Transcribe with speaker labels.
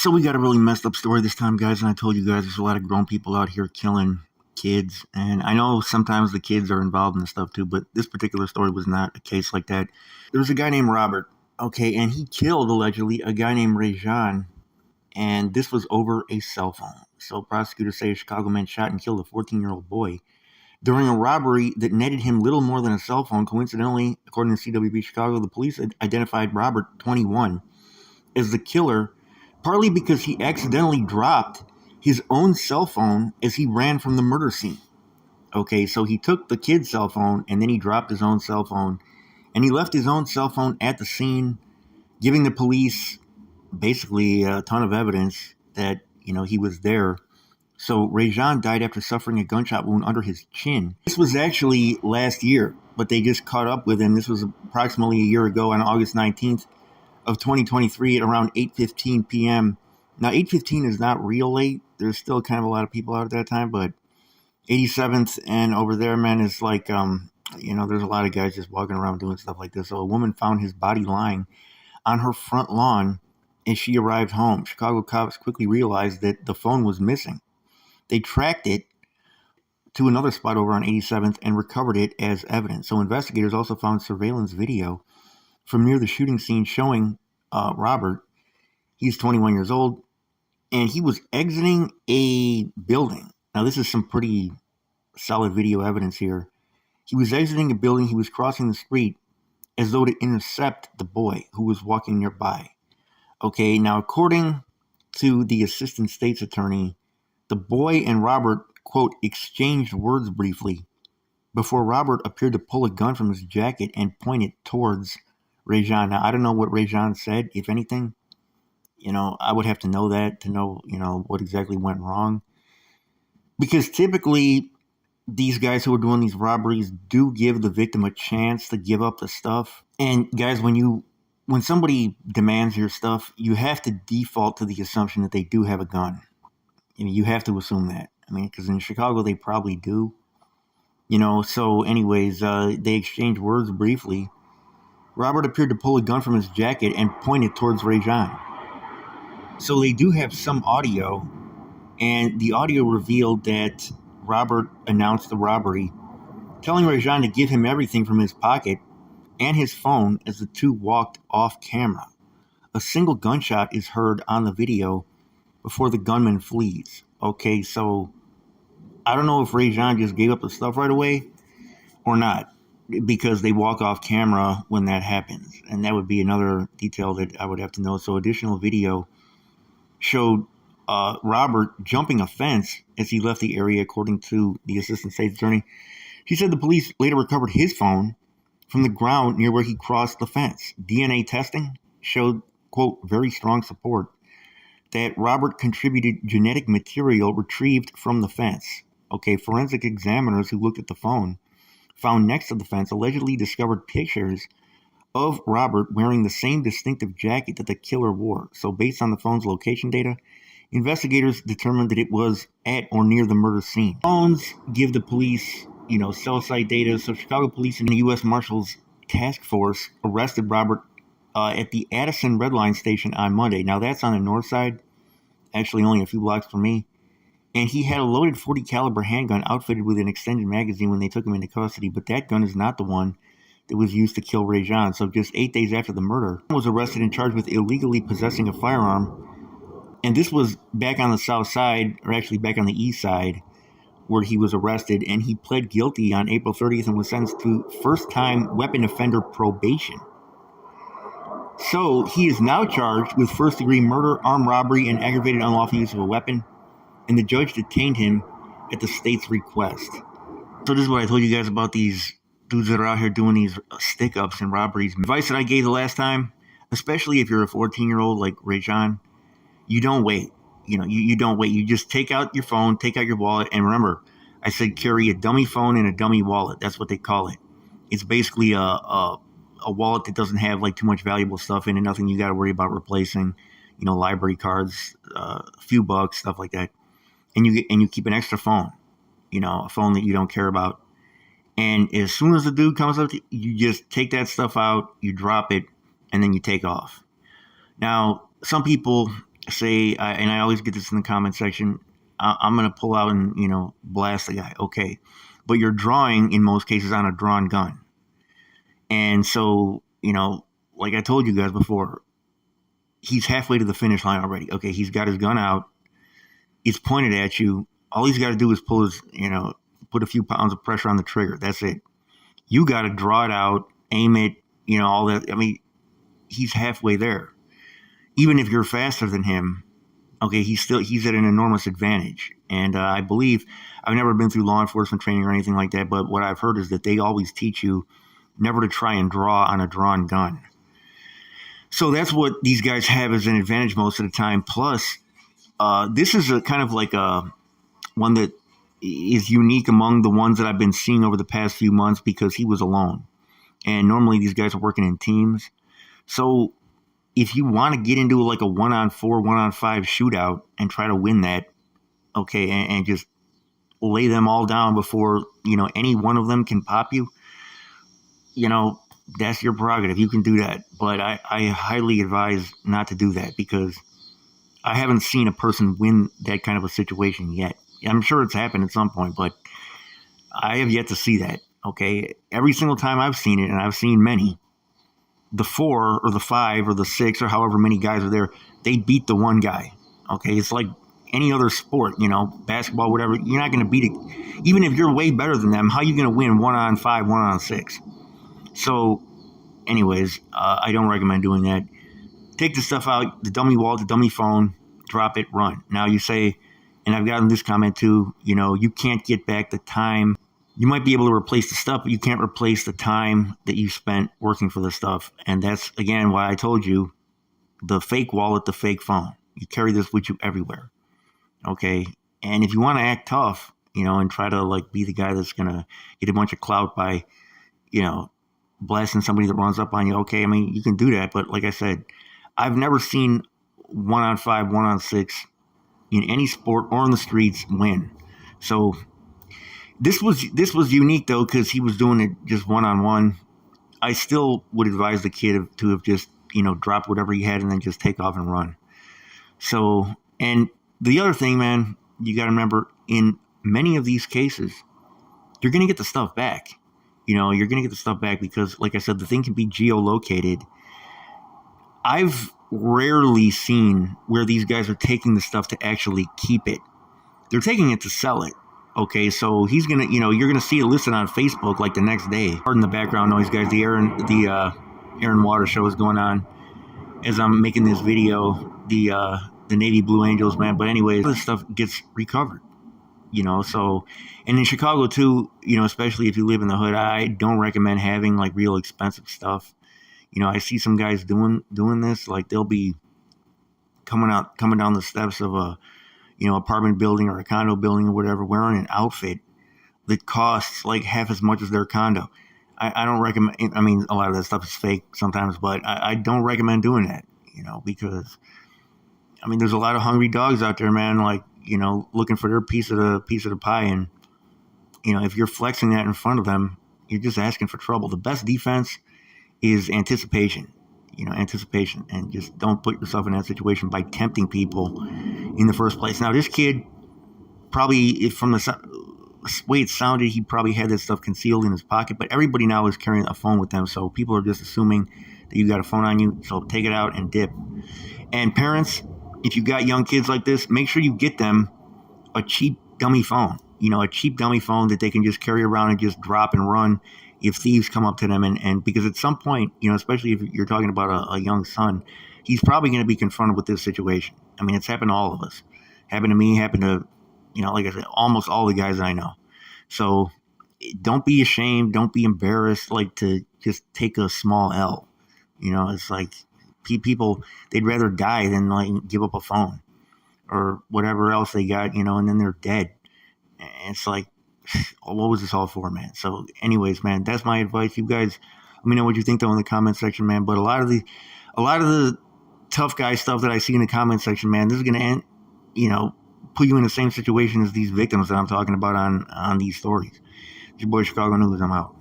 Speaker 1: So we got a really messed up story this time, guys, and I told you guys there's a lot of grown people out here killing kids, and I know sometimes the kids are involved in this stuff too, but this particular story was not a case like that. There was a guy named Robert, okay, and he killed, allegedly, a guy named Rajon, and this was over a cell phone. So prosecutors say a Chicago man shot and killed a 14-year-old boy during a robbery that netted him little more than a cell phone. Coincidentally, according to CWB Chicago, the police identified Robert, 21, as the killer, partly because he accidentally dropped his own cell phone as he ran from the murder scene. Okay, so he took the kid's cell phone and then he dropped his own cell phone, and he left his own cell phone at the scene, giving the police basically a ton of evidence that, he was there. So Rajon died after suffering a gunshot wound under his chin. This was actually last year, but they just caught up with him. This was approximately a year ago on August 19th of 2023 at around 8:15 p.m. Now, 8:15 is not real late. There's still kind of a lot of people out at that time, but 87th and over there, man, is like, there's a lot of guys just walking around doing stuff like this. So a woman found his body lying on her front lawn as she arrived home. Chicago cops quickly realized that the phone was missing. They tracked it to another spot over on 87th and recovered it as evidence. So investigators also found surveillance video from near the shooting scene showing Robert. He's 21 years old, and he was exiting a building. Now, this is some pretty solid video evidence here. He was exiting a building. He was crossing the street as though to intercept the boy who was walking nearby. Okay, now, according to the assistant state's attorney, the boy and Robert, quote, exchanged words briefly before Robert appeared to pull a gun from his jacket and point it towards Rajon. Now, I don't know what Rajon said, if anything. I would have to know that to know, what exactly went wrong. Because typically, these guys who are doing these robberies do give the victim a chance to give up the stuff. And guys, when somebody demands your stuff, you have to default to the assumption that they do have a gun. You have to assume that. Because in Chicago, they probably do. So anyways, they exchanged words briefly. Robert appeared to pull a gun from his jacket and point it towards Rajon. So they do have some audio, and the audio revealed that Robert announced the robbery, telling Rajon to give him everything from his pocket and his phone as the two walked off camera. A single gunshot is heard on the video before the gunman flees. Okay, so I don't know if Rajon just gave up the stuff right away or not, because they walk off camera when that happens. And that would be another detail that I would have to know. So additional video showed Robert jumping a fence as he left the area, according to the assistant state's attorney. She said the police later recovered his phone from the ground near where he crossed the fence. DNA testing showed, quote, very strong support that Robert contributed genetic material retrieved from the fence. Okay, forensic examiners who looked at the phone found next to the fence allegedly discovered pictures of Robert wearing the same distinctive jacket that the killer wore. So based on the phone's location data, investigators determined that it was at or near the murder scene. Phones give the police, cell site data. So Chicago police and the U.S. Marshals Task Force arrested Robert at the Addison Red Line station on Monday. Now that's on the north side, actually only a few blocks from me. And he had a loaded .40 caliber handgun outfitted with an extended magazine when they took him into custody. But that gun is not the one that was used to kill Rajon. So just 8 days after the murder, he was arrested and charged with illegally possessing a firearm. And this was back on the south side, or actually back on the east side, where he was arrested. And he pled guilty on April 30th and was sentenced to first-time weapon offender probation. So he is now charged with first-degree murder, armed robbery, and aggravated unlawful use of a weapon. And the judge detained him at the state's request. So this is what I told you guys about these dudes that are out here doing these stick-ups and robberies. Advice that I gave the last time, especially if you're a 14-year-old like Rajon, you don't wait. You don't wait. You just take out your phone, take out your wallet, and remember, I said carry a dummy phone and a dummy wallet. That's what they call it. It's basically a wallet that doesn't have like too much valuable stuff in it, nothing you got to worry about replacing, library cards, a few bucks, stuff like that. And you keep an extra phone, a phone that you don't care about. And as soon as the dude comes up, you just take that stuff out, you drop it, and then you take off. Now, some people, say, and I always get this in the comment section, I'm going to pull out and, blast the guy. Okay. But you're drawing, in most cases, on a drawn gun. And so, like I told you guys before, he's halfway to the finish line already. Okay. He's got his gun out. It's pointed at you. All he's got to do is pull his, put a few pounds of pressure on the trigger. That's it. You got to draw it out, aim it, all that. I mean, he's halfway there. Even if you're faster than him, okay, he's at an enormous advantage. And I believe, I've never been through law enforcement training or anything like that, but what I've heard is that they always teach you never to try and draw on a drawn gun. So that's what these guys have as an advantage most of the time. Plus, this is a kind of like a one that is unique among the ones that I've been seeing over the past few months because he was alone. And normally these guys are working in teams. So if you want to get into like a 1-on-4, 1-on-5 shootout and try to win that, okay, and just lay them all down before, any one of them can pop you, that's your prerogative. You can do that. But I highly advise not to do that because I haven't seen a person win that kind of a situation yet. I'm sure it's happened at some point, but I have yet to see that, okay? Every single time I've seen it, and I've seen many, the 4 or the 5 or the 6 or however many guys are there, they beat the one guy, okay? It's like any other sport, basketball, whatever. You're not going to beat it. Even if you're way better than them, how are you going to win 1-on-5, 1-on-6? So, anyways, I don't recommend doing that. Take the stuff out, the dummy wallet, the dummy phone, drop it, run. Now you say, and I've gotten this comment too, you can't get back the time. You might be able to replace the stuff, but you can't replace the time that you spent working for the stuff. And that's, again, why I told you, the fake wallet, the fake phone. You carry this with you everywhere. Okay? And if you want to act tough, and try to, like, be the guy that's going to get a bunch of clout by, blasting somebody that runs up on you, okay, I mean, you can do that. But like I said, I've never seen 1-on-5, 1-on-6 in any sport or on the streets win. So this was unique though because he was doing it just 1-on-1. I still would advise the kid to have just dropped whatever he had and then just take off and run. So, and the other thing, man, you got to remember, in many of these cases, you're going to get the stuff back. You're going to get the stuff back because, like I said, the thing can be geolocated. I've rarely seen where these guys are taking the stuff to actually keep it. They're taking it to sell it. Okay, so he's gonna, you're gonna see it listed on Facebook like the next day. Pardon the background noise, guys. The air and water show is going on as I'm making this video. The Navy Blue Angels, man. But anyways, this stuff gets recovered. So, and in Chicago too, especially if you live in the hood, I don't recommend having like real expensive stuff. I see some guys doing this, like they'll be coming down the steps of a, apartment building or a condo building or whatever, wearing an outfit that costs like half as much as their condo. I don't recommend, I mean, a lot of that stuff is fake sometimes, but I don't recommend doing that, because, I mean, there's a lot of hungry dogs out there, man, like, looking for their piece of the pie. And, if you're flexing that in front of them, you're just asking for trouble. The best defense is anticipation, anticipation, and just don't put yourself in that situation by tempting people in the first place. Now, this kid probably, from the way it sounded, he probably had that stuff concealed in his pocket, but everybody now is carrying a phone with them, so people are just assuming that you got a phone on you, so take it out and dip. And parents, if you got young kids like this, make sure you get them a cheap dummy phone, a cheap dummy phone that they can just carry around and just drop and run if thieves come up to them. And because at some point, especially if you're talking about a young son, he's probably going to be confronted with this situation. I mean, it's happened to all of us. Happened to me, happened to, like I said, almost all the guys I know. So don't be ashamed. Don't be embarrassed, like, to just take a small L. It's like people, they'd rather die than like give up a phone or whatever else they got, and then they're dead. And it's like, what was this all for, man? So anyways, man, that's my advice. You guys, let me know what you think though in the comment section, man. But a lot of the tough guy stuff that I see in the comment section, man, this is going to end, put you in the same situation as these victims that I'm talking about on these stories. It's your boy Chicago News. I'm out.